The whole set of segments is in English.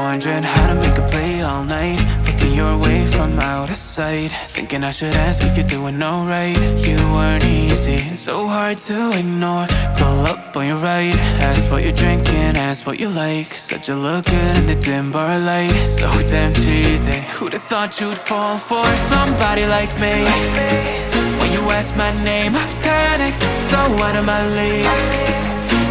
wondering how to make a play all night, looking your way from out of sight, thinking I should ask if you're doing alright. You weren't easy, so hard to ignore. Pull up on your right, ask what you're drinking, ask what you like. Said you look good in the dim bar light, so damn cheesy. Who'd have thought you'd fall for somebody like me? When you asked my name, I panicked, so out of my league.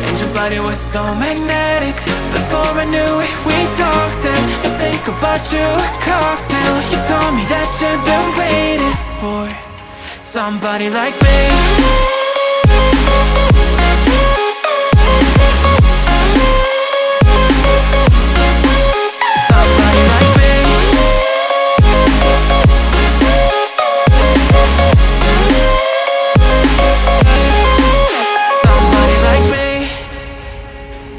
And your body was so magnetic. Before I knew it, we talked, and I think about you, a cocktail. You told me that you've been waiting for somebody like me. Somebody like me. Somebody like me.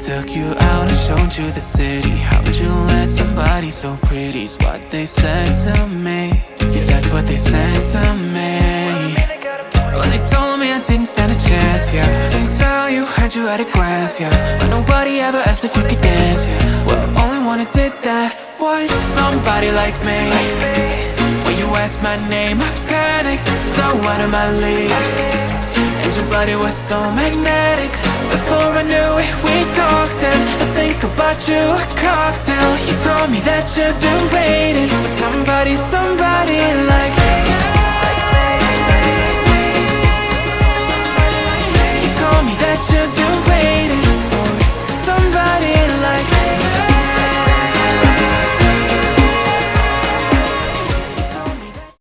Took you out and showed you the city. How'd you let somebody so pretty's what they said to me? Yeah, that's what they said to me. Well, they told me I didn't stand a chance, yeah. Face value, had you at a glance, yeah. But nobody ever asked if you could dance, yeah. Well, only one who did that was somebody like me. When you asked my name, I panicked, so out of my league. And your body was so magnetic. Before I knew it, we talked, and I think about you, a cocktail. You told me that you've been waiting for somebody like me.